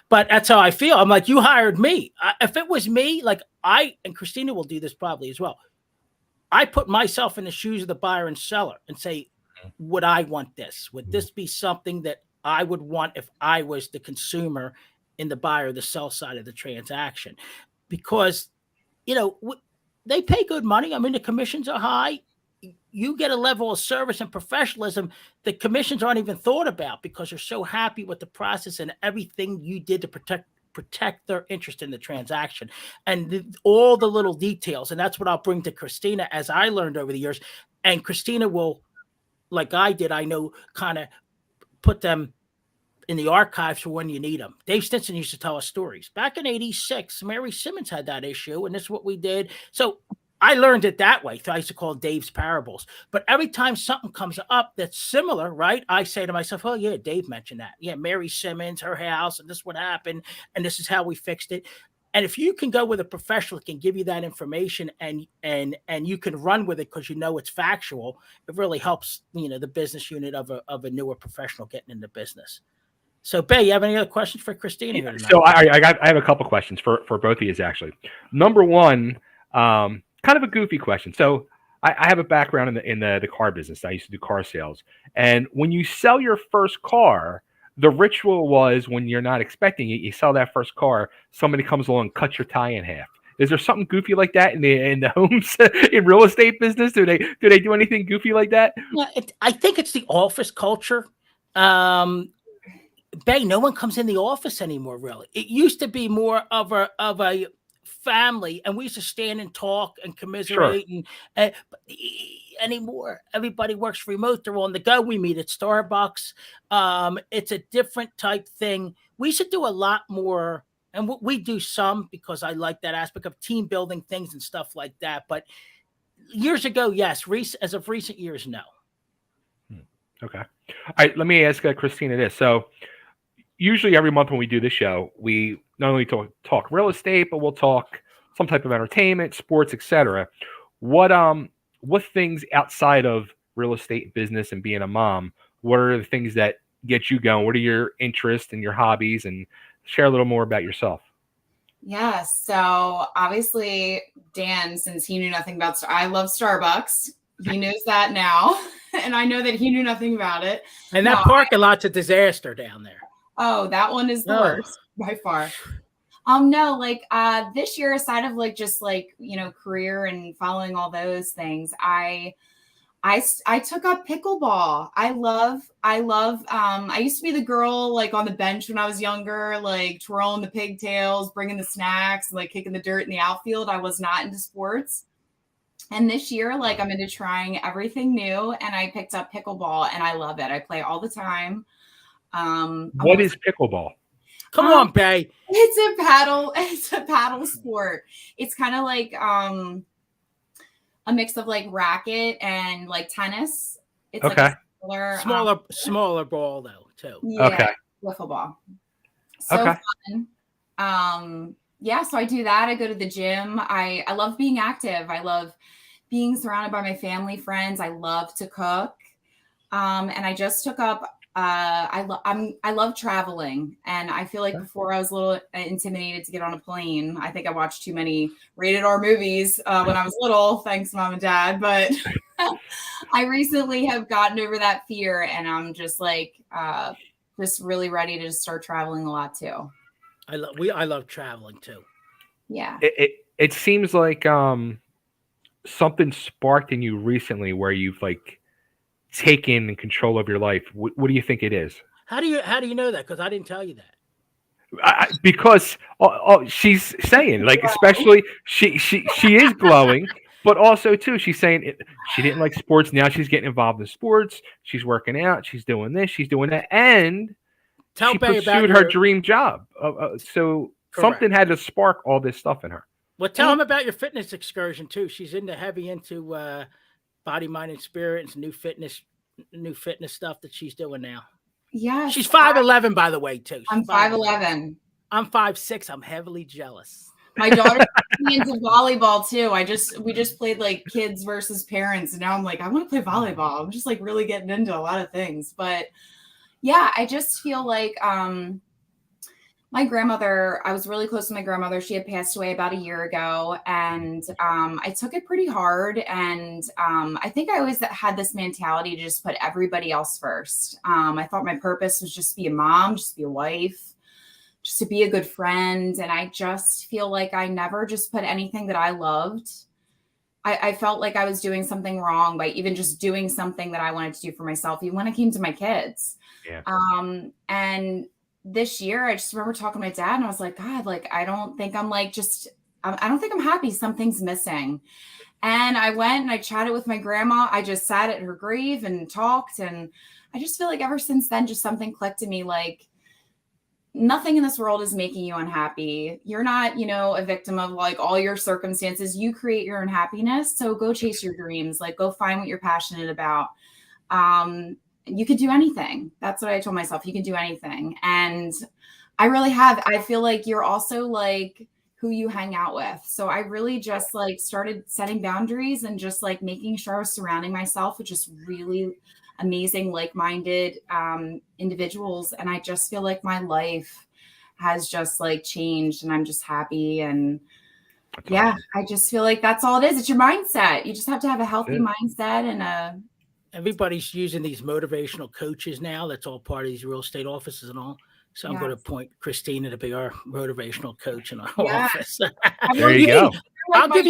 but that's how I feel. I'm like, you hired me. If it was me, and Kristina will do this probably as well, I put myself in the shoes of the buyer and seller and say, would I want this? Would this be something that I would want if I was the consumer in the buyer, the sell side of the transaction? Because, they pay good money. I mean, the commissions are high. You get a level of service and professionalism that commissions aren't even thought about, because you're so happy with the process and everything you did to protect their interest in the transaction, and all the little details. And that's what I'll bring to Kristina, as I learned over the years. And Kristina will, like I did, I know, kind of put them in the archives for when you need them. Dave Stinson used to tell us stories. Back in 86, Mary Simmons had that issue, and this is what we did. So I learned it that way. I used to call Dave's parables. But every time something comes up that's similar, right, I say to myself, oh, yeah, Dave mentioned that. Yeah, Mary Simmons, her house, and this is what happened, and this is how we fixed it. And if you can go with a professional that can give you that information and you can run with it because it's factual, it really helps, the business unit of a newer professional getting into business. So, Bay, you have any other questions for Kristina? Yeah, so I have a couple questions for both of you, actually. Number one, kind of a goofy question. So I have a background in the car business. I used to do car sales. And when you sell your first car, the ritual was, when you're not expecting it, you sell that first car, somebody comes along and cuts your tie in half. Is there something goofy like that in the homes in real estate business? Do they do anything goofy like that? Yeah, I think it's the office culture. Bay, no one comes in the office anymore, really. It used to be more of a family, and we used to stand and talk and commiserate. Sure. And anymore, everybody works remote. They're on the go. We meet at Starbucks. It's a different type thing. We should do a lot more, and we do some, because I like that aspect of team building things and stuff like that. But years ago, yes. As of recent years, no. Okay. All right. Let me ask Kristina this. So, usually every month when we do this show, we not only talk real estate, but we'll talk some type of entertainment, sports, etc. What things outside of real estate business and being a mom, what are the things that get you going? What are your interests and your hobbies? And share a little more about yourself. Yeah. So obviously, Dan, since he knew nothing about, I love Starbucks. He knows that now. And I know that he knew nothing about it. And that parking lot's a disaster down there. Oh, that one is the worst by far. No, like this year, aside of like just like, you know, career and following all those things, I took up pickleball. I used to be the girl like on the bench when I was younger, like twirling the pigtails, bringing the snacks, and like kicking the dirt in the outfield. I was not into sports. And this year, like I'm into trying everything new, and I picked up pickleball and I love it. I play all the time. What is pickleball? Come on, Bay. It's a paddle sport. It's kind of like a mix of like racket and like tennis. It's okay. Like a smaller ball though, too. Yeah, okay. Wiffle ball. So fun. Yeah, so I do that. I go to the gym. I love being active. I love being surrounded by my family, friends. I love to cook. And I just took up I love traveling, and I feel like before I was a little intimidated to get on a plane. I think I watched too many rated R movies when I was little, thanks mom and dad. But I recently have gotten over that fear, and I'm just like just really ready to just start traveling a lot too. I love traveling too. Yeah. It seems like something sparked in you recently where you've like taken control of your life. What do you think it is? How do you know that? Because I didn't tell you that. Because she's saying like, especially she is glowing, but also too she's saying she didn't like sports. Now she's getting involved in sports. She's working out. She's doing this. She's doing that, and she pursued her dream job. So something had to spark all this stuff in her. Well, tell him about your fitness excursion too. She's heavy into body, mind, and spirit, and new fitness stuff that she's doing now. Yeah, she's 5'11", by the way, too. I'm 5'11". I'm 5'6". I'm heavily jealous. My daughter's into volleyball too. We just played like kids versus parents, and now I'm like, I want to play volleyball. I'm just like really getting into a lot of things, but yeah, I just feel like my grandmother, I was really close to my grandmother. She had passed away about a year ago, and I took it pretty hard. And I think I always had this mentality to just put everybody else first. I thought my purpose was just to be a mom, just to be a wife, just to be a good friend. And I just feel like I never just put anything that I loved. I felt like I was doing something wrong by even just doing something that I wanted to do for myself, even when it came to my kids. Yeah. And this year, I just remember talking to my dad, and I was like, God, like, I don't think I'm like, I don't think I'm happy. Something's missing. And I went and I chatted with my grandma. I just sat at her grave and talked. And I just feel like ever since then, just something clicked to me, like nothing in this world is making you unhappy. You're not, a victim of like all your circumstances. You create your own happiness. So go chase your dreams, like go find what you're passionate about. You could do anything. That's what I told myself. You can do anything. And I really have. I feel like you're also like who you hang out with. So I really just like started setting boundaries and just like making sure I was surrounding myself with just really amazing, like-minded individuals. And I just feel like my life has just like changed, and I'm just happy. And yeah, I just feel like that's all it is. It's your mindset. You just have to have a healthy mindset and everybody's using these motivational coaches now. That's all part of these real estate offices and all. So I'm going to appoint Kristina to be our motivational coach in our office. There you go. I'm going to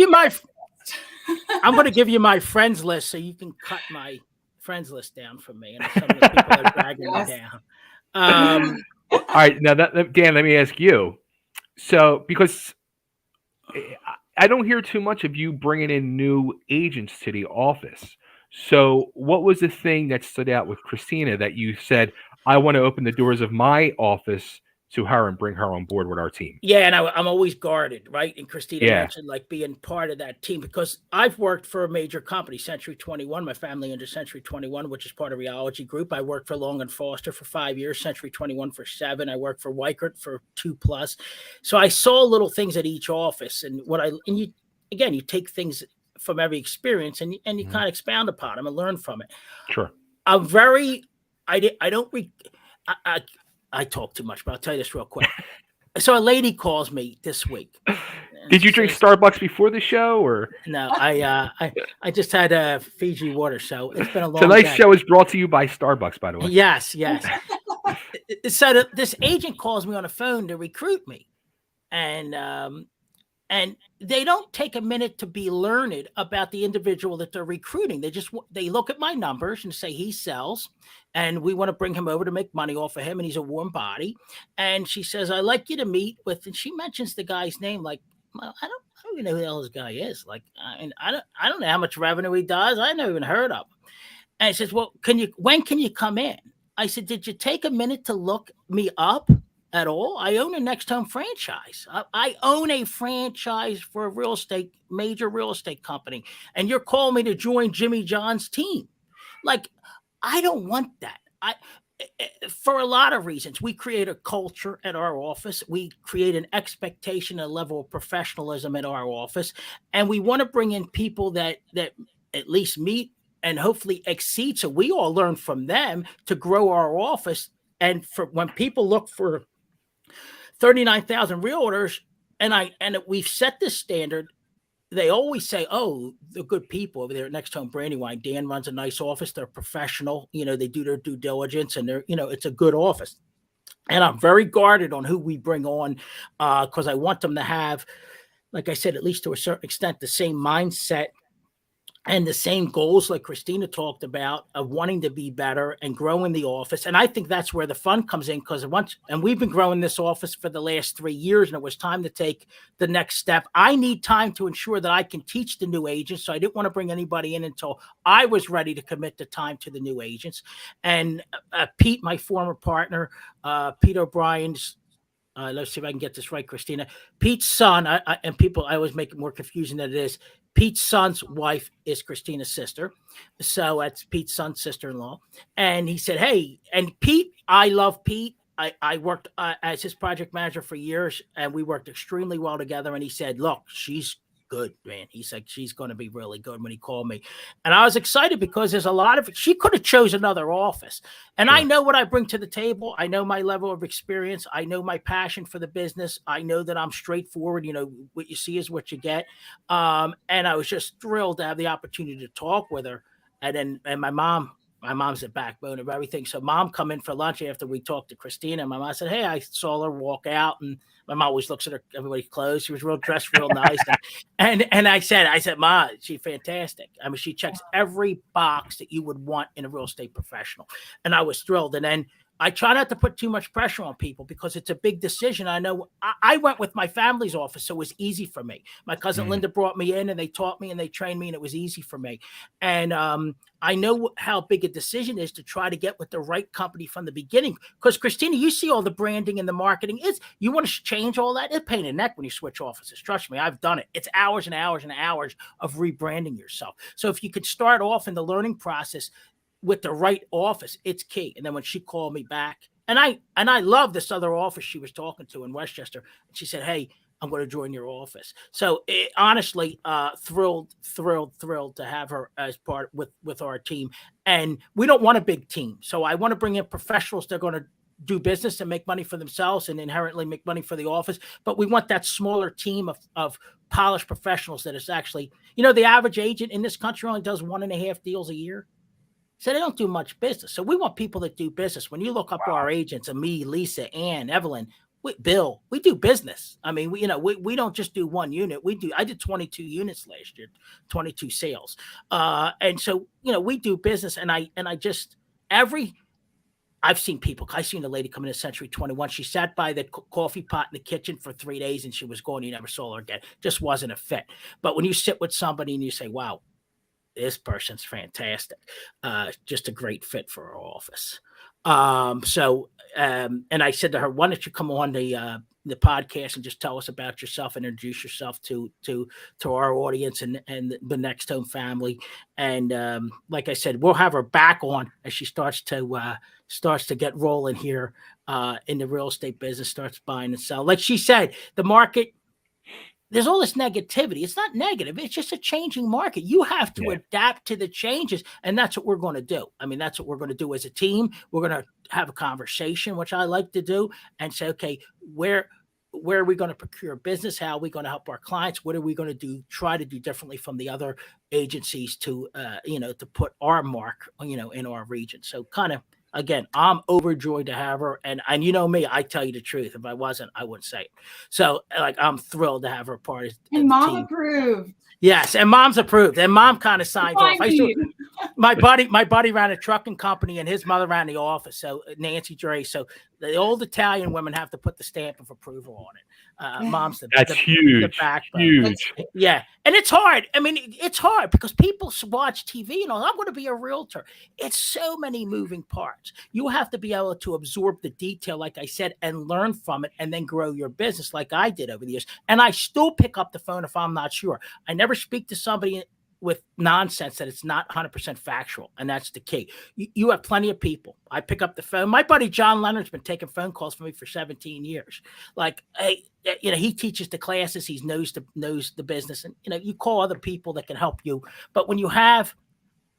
give you my friends list so you can cut my friends list down for me. And some of the people are dragging me down. All right. Now, Dan, let me ask you. So, because I don't hear too much of you bringing in new agents to the office. So what was the thing that stood out with Kristina that you said, I want to open the doors of my office to her and bring her on board with our team? Yeah, and I'm always guarded, right? And Kristina mentioned like being part of that team, because I've worked for a major company, Century 21. My family under Century 21, which is part of Reality Group. I worked for Long and Foster for 5 years, Century 21 for 7. I worked for Weichert for 2+. So I saw little things at each office, and you take things from every experience and you kind of expound upon them and learn from it. Sure. I talk too much, but I'll tell you this real quick. So a lady calls me this week, Did you drink Starbucks before the show, or no? I just had Fiji water, so it's been a long tonight's day. show is brought to you by Starbucks, by the way. Yes. So this agent calls me on the phone to recruit me, and they don't take a minute to be learned about the individual that they're recruiting. They look at my numbers and say he sells, and we want to bring him over to make money off of him, and he's a warm body. And she says, "I'd like you to meet with," and she mentions the guy's name. Like, well, I don't even know who the hell this guy is. Like, I don't know how much revenue he does. I never even heard of him. And he says, "Well, when can you come in?" I said, "Did you take a minute to look me up at all? I own a NextHome franchise. I own a franchise for a major real estate company. And you're calling me to join Jimmy John's team. Like, I don't want that. For a lot of reasons, we create a culture at our office. We create an expectation, a level of professionalism at our office. And we want to bring in people that at least meet and hopefully exceed. So we all learn from them to grow our office. And for when people look for 39,000 realtors, and we've set this standard, they always say, "Oh, they're good people over there at NextHome Brandywine. Dan runs a nice office. They're professional. They do their due diligence, and it's a good office." And I'm very guarded on who we bring on because I want them to have, like I said, at least to a certain extent, the same mindset and the same goals like Kristina talked about of wanting to be better and growing the office. And I think that's where the fun comes in, because we've been growing this office for the last 3 years, and it was time to take the next step. I need time to ensure that I can teach the new agents. So I didn't want to bring anybody in until I was ready to commit the time to the new agents. And Pete, my former partner, Pete O'Brien's, let's see if I can get this right, Kristina. Pete's son, I always make it more confusing than it is. Pete's son's wife is Kristina's sister. So that's Pete's son's sister-in-law. And he said, "Hey," and Pete, I love Pete. I worked as his project manager for years, and we worked extremely well together. And he said, "Look, she's good, man." He's like, "She's going to be really good," when he called me. And I was excited because there's a lot of, she could have chose another office. And sure. I know what I bring to the table. I know my level of experience. I know my passion for the business. I know that I'm straightforward. What you see is what you get. And I was just thrilled to have the opportunity to talk with her. And my mom's the backbone of everything. So Mom come in for lunch after we talked to Kristina. My mom said, "Hey, I saw her walk out," and my mom always looks at everybody's clothes. She was dressed real nice. And I said, "Ma, she's fantastic. I mean, she checks every box that you would want in a real estate professional." And I was thrilled. And then I try not to put too much pressure on people because it's a big decision. I know I went with my family's office, so it was easy for me. My cousin Linda brought me in, and they taught me and they trained me, and it was easy for me. And I know how big a decision is to try to get with the right company from the beginning. Because Kristina, you see all the branding and the marketing. You want to change all that? It's a pain in the neck when you switch offices. Trust me, I've done it. It's hours and hours and hours of rebranding yourself. So if you could start off in the learning process with the right office, it's key. And then when she called me back, and I love this other office she was talking to in Westchester, and she said, "Hey, I'm going to join your office." So honestly, thrilled to have her as part with our team. And we don't want a big team. So I want to bring in professionals that are going to do business and make money for themselves and inherently make money for the office. But we want that smaller team of polished professionals that is actually, the average agent in this country only does 1.5 deals a year. So they don't do much business. So we want people that do business. When you look up our agents, me, Lisa, Ann, Evelyn, Bill, we do business. I mean, we don't just do one unit. I did 22 units last year, 22 sales. And so, we do business. And I've seen people. I seen a lady come in at Century 21. She sat by the coffee pot in the kitchen for 3 days and she was gone. You never saw her again. Just wasn't a fit. But when you sit with somebody and you say, "Wow, this person's fantastic," just a great fit for our office. And I said to her, "Why don't you come on the podcast and just tell us about yourself and introduce yourself to our audience and the NextHome family?" And like I said, we'll have her back on as she starts to get rolling here in the real estate business, starts buying and selling. Like she said, the market, there's all this negativity. It's not negative. It's just a changing market. You have to adapt to the changes. And that's what we're going to do. I mean, that's what we're going to do as a team. We're going to have a conversation, which I like to do, and say, okay, where are we going to procure business? How are we going to help our clients? What are we going to try to do differently from the other agencies to, to put our mark, in our region. So kind of, again, I'm overjoyed to have her. And you know me, I tell you the truth. If I wasn't, I wouldn't say it. So like, I'm thrilled to have her part of the Mom team. approved. Yes, and Mom's approved, and Mom kind of signs off. My buddy ran a trucking company, and his mother ran the office. So Nancy Dre. So the old Italian women have to put the stamp of approval on it. Mom's that's huge. The backbone. Huge. Yeah, and it's hard. I mean, it's hard because people watch TV and I'm going to be a realtor. It's so many moving parts. You have to be able to absorb the detail, like I said, and learn from it, and then grow your business, like I did over the years. And I still pick up the phone if I'm not sure. I never speak to somebody with nonsense that it's not 100% factual, and that's the key. You have plenty of people. I pick up the phone. My buddy John Leonard's been taking phone calls for me for 17 years. Like, hey, he teaches the classes. He knows the business, and you call other people that can help you. But when you have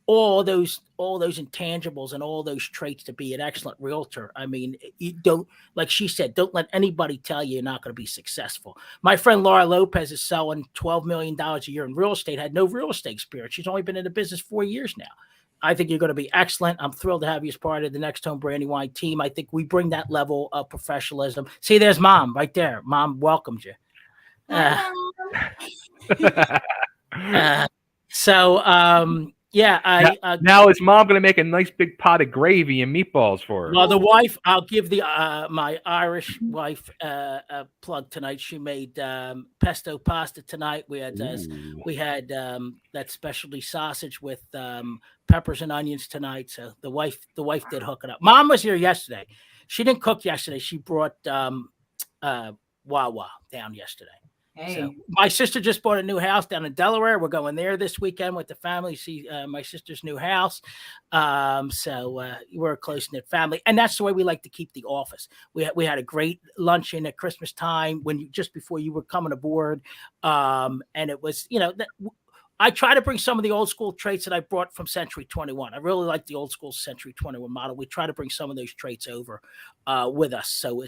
all those intangibles and all those traits to be an excellent realtor, I mean, you don't, like she said, don't let anybody tell you you're not going to be successful. My friend Laura Lopez is selling $12 million a year in real estate, had no real estate experience. She's only been in the business 4 years now. I think you're going to be excellent. I'm thrilled to have you as part of the NextHome Brandywine team. I think we bring that level of professionalism. See, there's Mom right there. Mom welcomes you. Yeah, now is Mom going to make a nice big pot of gravy and meatballs for her? Well, the wife, I'll give my Irish wife a plug tonight. She made pesto pasta tonight. We had that specialty sausage with peppers and onions tonight. So the wife did hook it up. Mom was here yesterday. She didn't cook yesterday. She brought Wawa down yesterday. Hey. So my sister just bought a new house down in Delaware. We're going there this weekend with the family, see my sister's new house. So we're a close-knit family, and that's the way we like to keep the office. We had a great luncheon at Christmas time just before you were coming aboard, and it was I try to bring some of the old school traits that I brought from Century 21. I really like the old school Century 21 model. We try to bring some of those traits over with us, so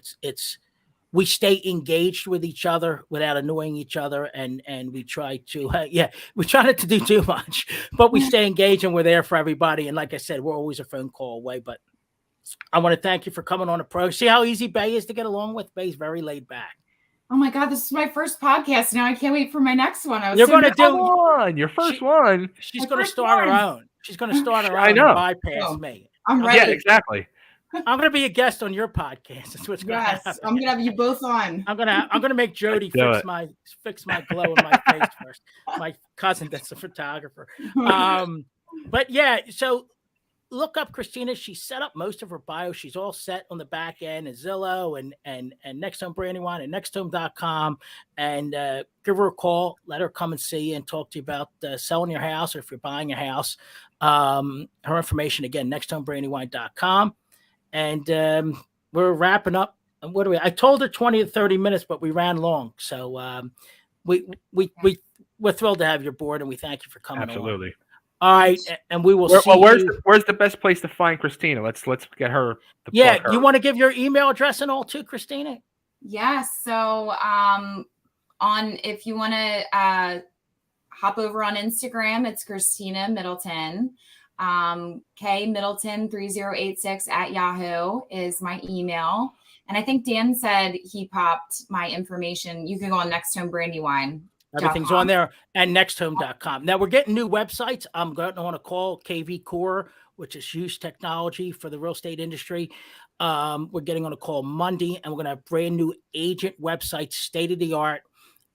we stay engaged with each other without annoying each other. And we try to, we try not to do too much, but we stay engaged and we're there for everybody. And like I said, we're always a phone call away, but I want to thank you for coming on the program. See how easy Bay is to get along with? Bay's very laid back. Oh my God, this is my first podcast. Now I can't wait for my next one. You're going to do your first one. She's going to start her own. She's going to start her own and bypass me. I'm ready. Yeah, exactly. I'm going to be a guest on your podcast. That's what's going to happen. I'm going to have you both on. I'm going to make Jody fix my glow in my face first. My cousin that's a photographer. But yeah, so look up Kristina. She set up most of her bio. She's all set on the back end, and Zillow and NextHome Brandywine and NextHome.com, and give her a call. Let her come and see you and talk to you about selling your house, or if you're buying a house. Her information again, NextHomeBrandywine.com. And we're wrapping up. I told her 20 to 30 minutes, but we ran long. So we're thrilled to have you aboard, and we thank you for coming. Absolutely. On. All right, and we will see. Well, where's the best place to find Kristina? Let's get her. Yeah, you want to give your email address and all too, Kristina? Yes. So if you want to hop over on Instagram, it's Kristina Middleton. K Middleton 3086 at Yahoo is my email. And I think Dan said he popped my information. You can go on NextHome Brandywine. Everything's on there, and nexthome.com. Now we're getting new websites. I'm going to want to call KV Core, which is Hughes Technology for the real estate industry. We're getting on a call Monday, and we're going to have brand new agent websites, state of the art,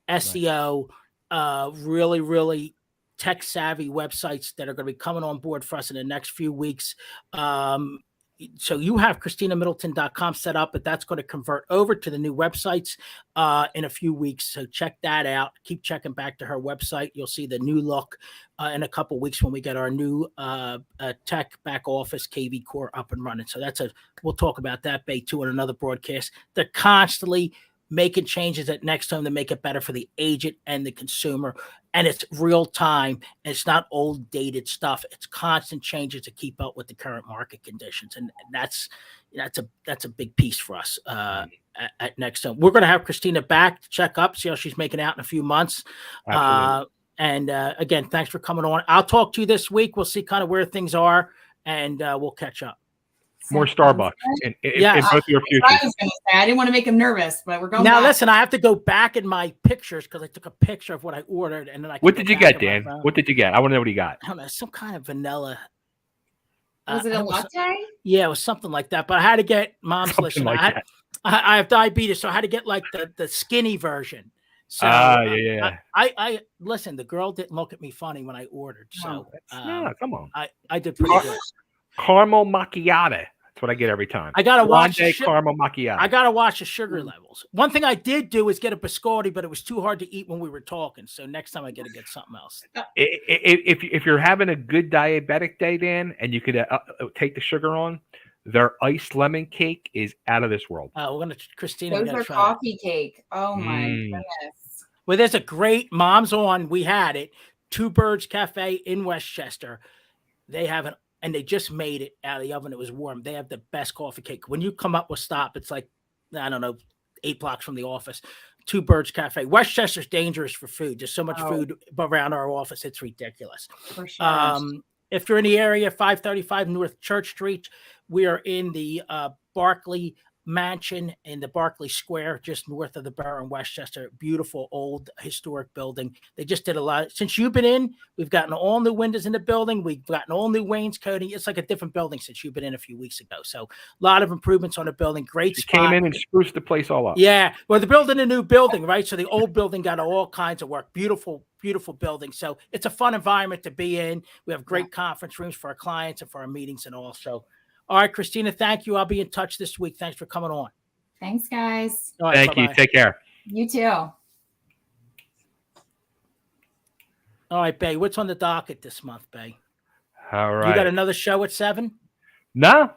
SEO, really, really tech savvy websites that are going to be coming on board for us in the next few weeks. So you have KristinaMiddleton.com set up, but that's going to convert over to the new websites in a few weeks. So check that out. Keep checking back to her website. You'll see the new look in a couple of weeks when we get our new tech back office KV Core up and running. So we'll talk about that, Bay, too, in another broadcast. They're constantly making changes at NextHome to make it better for the agent and the consumer. And it's real time. And it's not old dated stuff. It's constant changes to keep up with the current market conditions. And that's a big piece for us. at NextHome. We're going to have Kristina back to check up, see how she's making out in a few months. Absolutely. And again, thanks for coming on. I'll talk to you this week. We'll see kind of where things are, and we'll catch up. More Starbucks in both your futures. I was going to say, I didn't want to make him nervous, but we're going now. back. Listen, I have to go back in my pictures because I took a picture of what I ordered, and then What did you get, Dan? What did you get? I want to know what you got. I don't know, some kind of vanilla. Was it a latte? Yeah, it was something like that. But I had to get Mom's listen. I have diabetes, so I had to get like the skinny version. So yeah. I listen. The girl didn't look at me funny when I ordered. So come on. I did pretty good. Caramel macchiato. That's what I get every time. I gotta watch caramel macchiato. I gotta watch the sugar levels. One thing I did do is get a biscotti, but it was too hard to eat when we were talking. So next time I gotta get something else. If you're having a good diabetic day, Dan, and you could take the sugar on, their iced lemon cake is out of this world. We're gonna Kristina. Those are coffee cake. Oh my goodness. Well, there's a great Mom's on. We had it. Two Birds Cafe in Westchester. They have an. And they just made it out of the oven. It was warm. They have the best coffee cake. When you come up with Stop, it's like, I don't know, 8 blocks from the office. Two Birds Cafe. Westchester's dangerous for food. There's so much food around our office. It's ridiculous. For sure. If you're in the area, 535 North Church Street, we are in the Barclay Mansion in the Barclay Square, just north of the borough in Westchester. Beautiful old historic building. They just did a lot. Since you've been in, we've gotten all new windows in the building. We've gotten all new wainscoting. It's like a different building since you've been in a few weeks ago. So a lot of improvements on the building. Great spot. Came in and spruced the place all up. Yeah. Well, they're building a new building, right? So the old building got all kinds of work. Beautiful, beautiful building. So it's a fun environment to be in. We have great conference rooms for our clients and for our meetings and all. So all right, Kristina, thank you. I'll be in touch this week. Thanks for coming on. Thanks, guys. All right, thank you. Take care. You too. All right, Bay. What's on the docket this month, Bay? All right. You got another show at 7? No.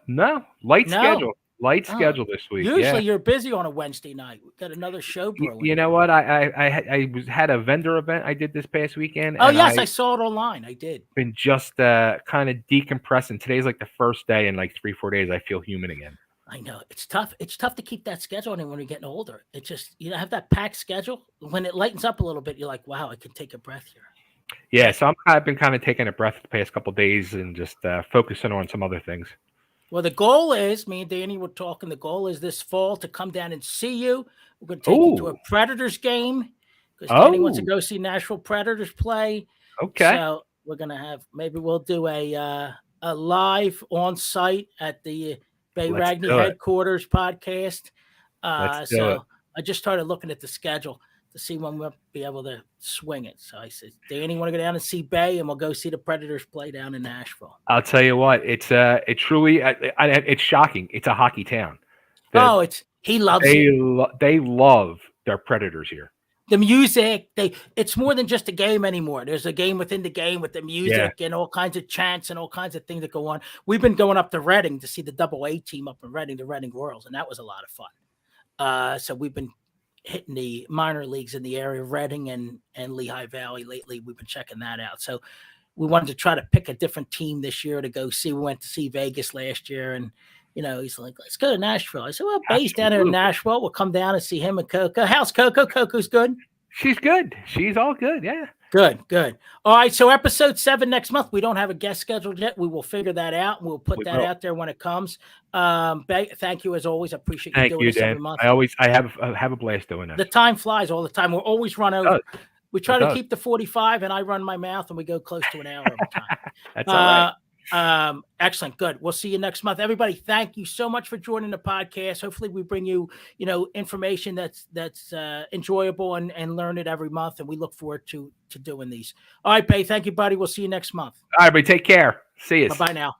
Light schedule. Light schedule this week. Usually you're busy on a Wednesday night. We got another show brewing. You know what? I had a vendor event I did this past weekend. Oh, yes, I saw it online. I did. Been just kind of decompressing. Today's like the first day in like 3-4 days I feel human again. I know. It's tough. It's tough to keep that schedule in when you're getting older. It just, have that packed schedule. When it lightens up a little bit, you're like, wow, I can take a breath here. Yeah, so I've been kind of taking a breath the past couple of days and just focusing on some other things. Well, the goal is, me and Danny were talking, the goal is this fall to come down and see you. We're going to take you to a Predators game because Danny wants to go see Nashville Predators play. Okay. So we're going to maybe we'll do a live on site at the Bay Ragney headquarters podcast. So I just started looking at the schedule to see when we'll be able to swing it. So I said, Danny, want to go down and see Bay, and we'll go see the Predators play down in Nashville. I'll tell you what, it's truly, it's shocking. It's a hockey town. He loves it. They love their Predators here. The music, it's more than just a game anymore. There's a game within the game with the music and all kinds of chants and all kinds of things that go on. We've been going up to Reading to see the AA team up in Reading, the Reading Royals, and that was a lot of fun. So we've been hitting the minor leagues in the area of Reading and Lehigh Valley lately. We've been checking that out. So we wanted to try to pick a different team this year to go see. We went to see Vegas last year, and he's like, let's go to Nashville. I said, well, Bay's down there in Nashville. We'll come down and see him and Coco. How's Coco? Coco's good? She's good. She's all good, yeah. Good. All right, so episode 7 next month. We don't have a guest scheduled yet. We will figure that out, and we'll put that out there when it comes. Bay, thank you as always. I appreciate you doing this every month. I have a blast doing this. The time flies all the time. We'll always run over. We try to keep the 45, and I run my mouth, and we go close to an hour every time. That's all right. Excellent. Good. We'll see you next month. Everybody, thank you so much for joining the podcast. Hopefully we bring you, information that's enjoyable and learn it every month. And we look forward to doing these. All right, Bay. Thank you, buddy. We'll see you next month. All right, everybody. Take care. See you. Bye-bye now.